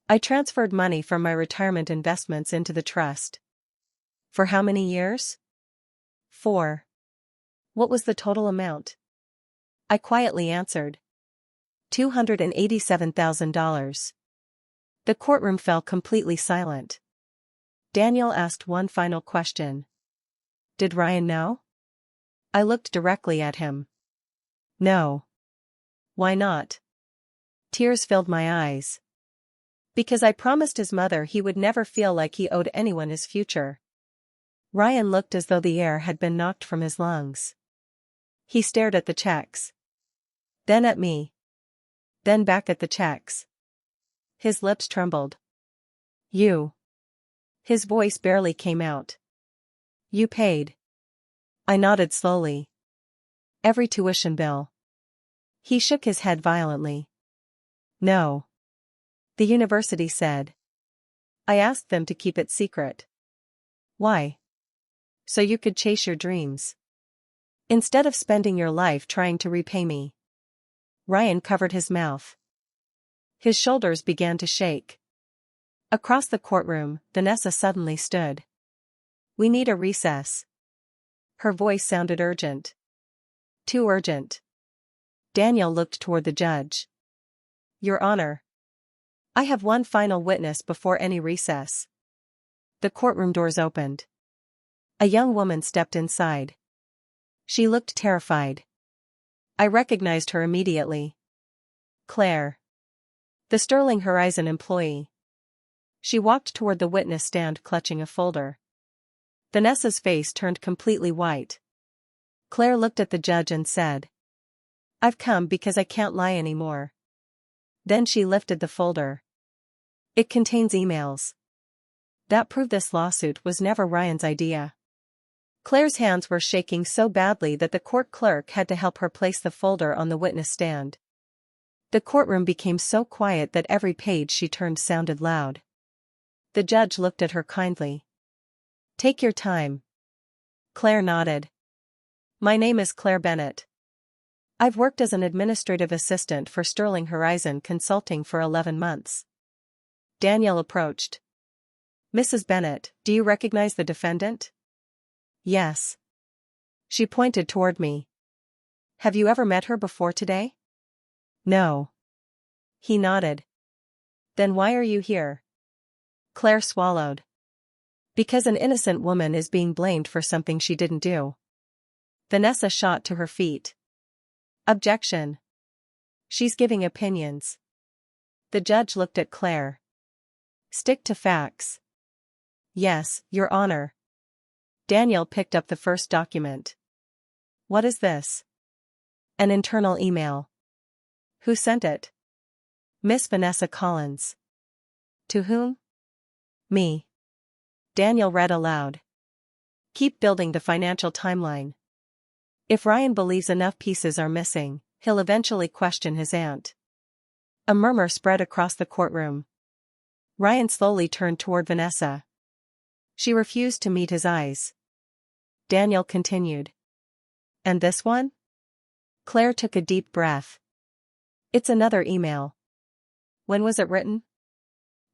I transferred money from my retirement investments into the trust. For how many years? 4. What was the total amount? I quietly answered. $287,000. The courtroom fell completely silent. Daniel asked one final question. Did Ryan know? I looked directly at him. No. Why not? Tears filled my eyes. Because I promised his mother he would never feel like he owed anyone his future. Ryan looked as though the air had been knocked from his lungs. He stared at the checks. Then at me. Then back at the checks. His lips trembled. You. His voice barely came out. You paid. I nodded slowly. Every tuition bill. He shook his head violently. No. The university said. I asked them to keep it secret. Why? So you could chase your dreams. Instead of spending your life trying to repay me. Ryan covered his mouth. His shoulders began to shake. Across the courtroom, Vanessa suddenly stood. We need a recess. Her voice sounded urgent. Too urgent. Daniel looked toward the judge. Your Honor. I have one final witness before any recess. The courtroom doors opened. A young woman stepped inside. She looked terrified. I recognized her immediately. Claire. The Sterling Horizon employee. She walked toward the witness stand clutching a folder. Vanessa's face turned completely white. Claire looked at the judge and said, I've come because I can't lie anymore. Then she lifted the folder. It contains emails. That proved this lawsuit was never Ryan's idea. Claire's hands were shaking so badly that the court clerk had to help her place the folder on the witness stand. The courtroom became so quiet that every page she turned sounded loud. The judge looked at her kindly. Take your time. Claire nodded. My name is Claire Bennett. I've worked as an administrative assistant for Sterling Horizon Consulting for 11 months. Daniel approached. Mrs. Bennett, do you recognize the defendant? Yes. She pointed toward me. Have you ever met her before today? No. He nodded. Then why are you here? Claire swallowed. Because an innocent woman is being blamed for something she didn't do. Vanessa shot to her feet. Objection. She's giving opinions. The judge looked at Claire. Stick to facts. Yes, Your Honor. Daniel picked up the first document. What is this? An internal email. Who sent it? Miss Vanessa Collins. To whom? Me. Daniel read aloud. Keep building the financial timeline. If Ryan believes enough pieces are missing, he'll eventually question his aunt. A murmur spread across the courtroom. Ryan slowly turned toward Vanessa. She refused to meet his eyes. Daniel continued. And this one? Claire took a deep breath. It's another email. When was it written?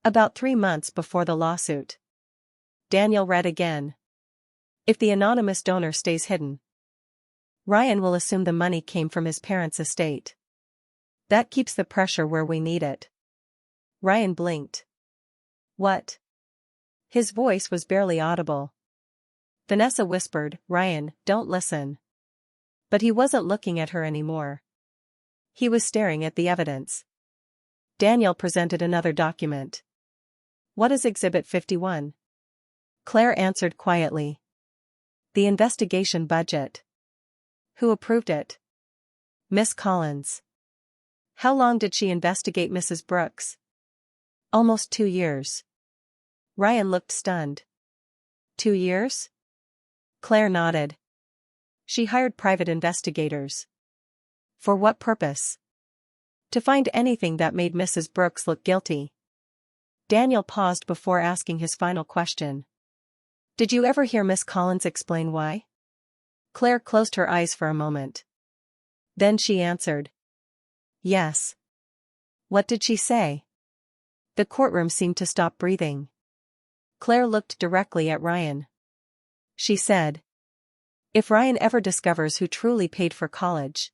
About 3 months before the lawsuit. Daniel read again. If the anonymous donor stays hidden, Ryan will assume the money came from his parents' estate. That keeps the pressure where we need it. Ryan blinked. What? His voice was barely audible. Vanessa whispered, Ryan, don't listen. But he wasn't looking at her anymore. He was staring at the evidence. Daniel presented another document. What is Exhibit 51? Claire answered quietly. The investigation budget. Who approved it? Miss Collins. How long did she investigate Mrs. Brooks? Almost 2 years. Ryan looked stunned. 2 years? Claire nodded. She hired private investigators. For what purpose? To find anything that made Mrs. Brooks look guilty. Daniel paused before asking his final question. Did you ever hear Miss Collins explain why? Claire closed her eyes for a moment. Then she answered. Yes. What did she say? The courtroom seemed to stop breathing. Claire looked directly at Ryan. She said. If Ryan ever discovers who truly paid for college,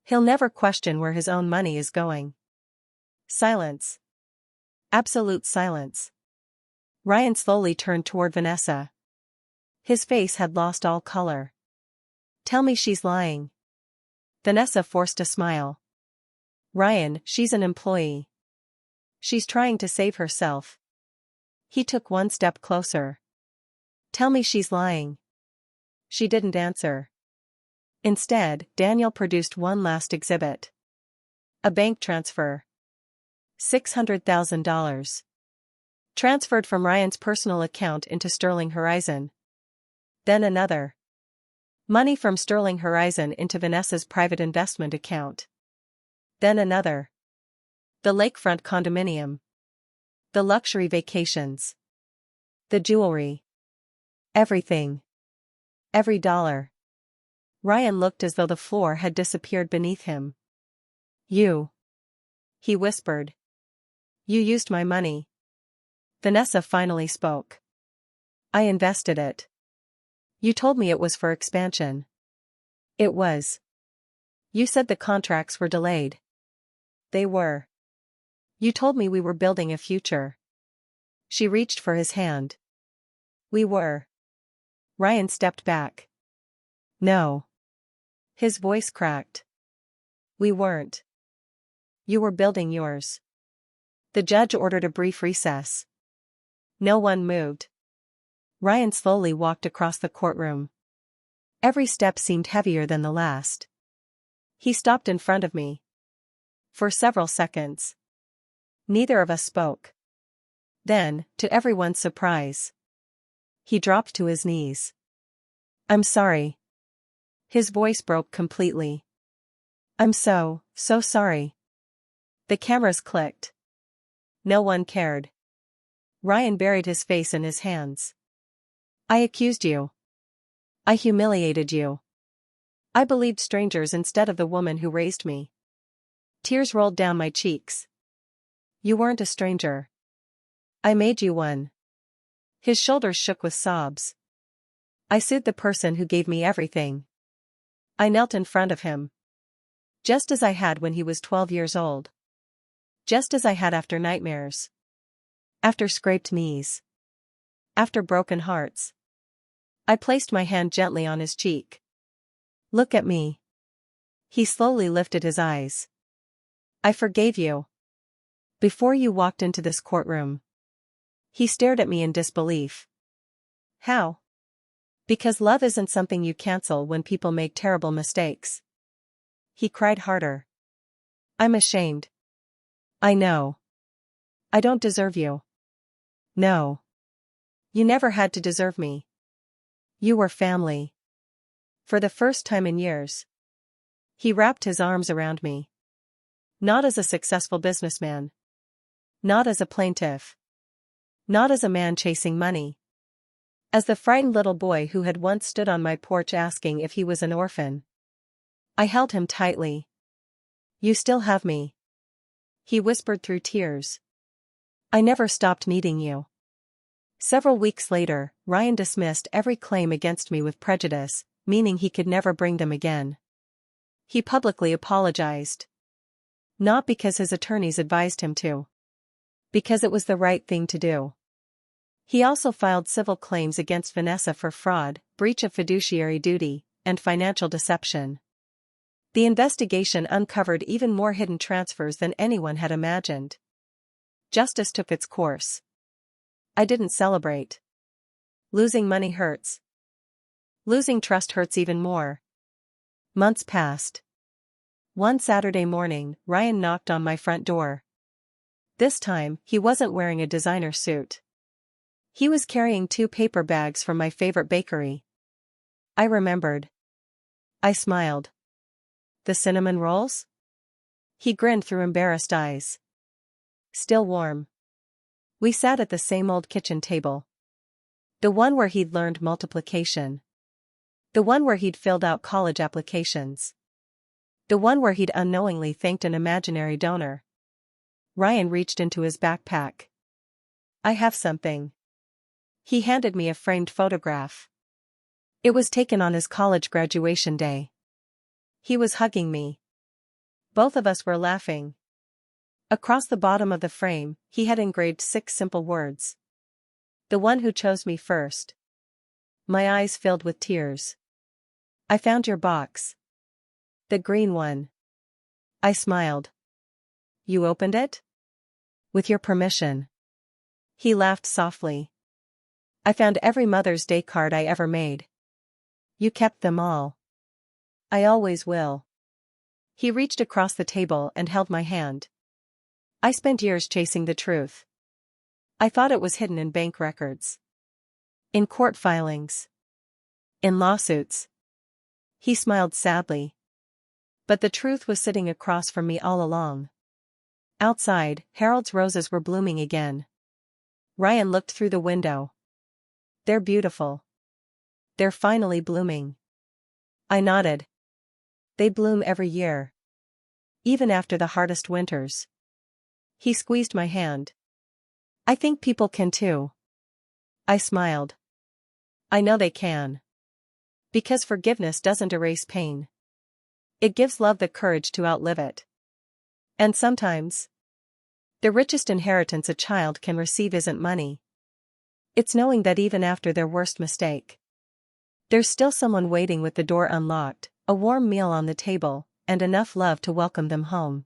he'll never question where his own money is going. Silence. Absolute silence. Ryan slowly turned toward Vanessa. His face had lost all color. Tell me she's lying. Vanessa forced a smile. Ryan, she's an employee. She's trying to save herself. He took one step closer. Tell me she's lying. She didn't answer. Instead, Daniel produced one last exhibit. A bank transfer. $600,000. Transferred from Ryan's personal account into Sterling Horizon. Then another. Money from Sterling Horizon into Vanessa's private investment account. Then another. The lakefront condominium. The luxury vacations. The jewelry. Everything. Every dollar. Ryan looked as though the floor had disappeared beneath him. You. He whispered. You used my money. Vanessa finally spoke. I invested it. You told me it was for expansion. It was. You said the contracts were delayed. They were. You told me we were building a future. She reached for his hand. We were. Ryan stepped back. No. His voice cracked. We weren't. You were building yours. The judge ordered a brief recess. No one moved. Ryan slowly walked across the courtroom. Every step seemed heavier than the last. He stopped in front of me. For several seconds. Neither of us spoke. Then, to everyone's surprise, he dropped to his knees. I'm sorry. His voice broke completely. I'm so sorry. The cameras clicked. No one cared. Ryan buried his face in his hands. I accused you. I humiliated you. I believed strangers instead of the woman who raised me. Tears rolled down my cheeks. You weren't a stranger. I made you one. His shoulders shook with sobs. I sued the person who gave me everything. I knelt in front of him. Just as I had when he was 12 years old. Just as I had after nightmares. After scraped knees. After broken hearts. I placed my hand gently on his cheek. Look at me. He slowly lifted his eyes. I forgave you. Before you walked into this courtroom. He stared at me in disbelief. How? Because love isn't something you cancel when people make terrible mistakes. He cried harder. I'm ashamed. I know. I don't deserve you. No. You never had to deserve me. You were family. For the first time in years. He wrapped his arms around me. Not as a successful businessman. Not as a plaintiff. Not as a man chasing money. As the frightened little boy who had once stood on my porch asking if he was an orphan. I held him tightly. You still have me. He whispered through tears. I never stopped needing you. Several weeks later, Ryan dismissed every claim against me with prejudice, meaning he could never bring them again. He publicly apologized. Not because his attorneys advised him to. Because it was the right thing to do. He also filed civil claims against Vanessa for fraud, breach of fiduciary duty, and financial deception. The investigation uncovered even more hidden transfers than anyone had imagined. Justice took its course. I didn't celebrate. Losing money hurts. Losing trust hurts even more. Months passed. One Saturday morning, Ryan knocked on my front door. This time, he wasn't wearing a designer suit. He was carrying 2 paper bags from my favorite bakery. I remembered. I smiled. The cinnamon rolls? He grinned through embarrassed eyes. Still warm. We sat at the same old kitchen table. The one where he'd learned multiplication. The one where he'd filled out college applications. The one where he'd unknowingly thanked an imaginary donor. Ryan reached into his backpack. I have something. He handed me a framed photograph. It was taken on his college graduation day. He was hugging me. Both of us were laughing. Across the bottom of the frame, he had engraved 6 simple words. The one who chose me first. My eyes filled with tears. I found your box. The green one. I smiled. You opened it? With your permission. He laughed softly. I found every Mother's Day card I ever made. You kept them all. I always will. He reached across the table and held my hand. I spent years chasing the truth. I thought it was hidden in bank records, in court filings, in lawsuits. He smiled sadly. But the truth was sitting across from me all along. Outside, Harold's roses were blooming again. Ryan looked through the window. They're beautiful. They're finally blooming. I nodded. They bloom every year. Even after the hardest winters. He squeezed my hand. I think people can too. I smiled. I know they can. Because forgiveness doesn't erase pain. It gives love the courage to outlive it. And sometimes, the richest inheritance a child can receive isn't money. It's knowing that even after their worst mistake, there's still someone waiting with the door unlocked, a warm meal on the table, and enough love to welcome them home.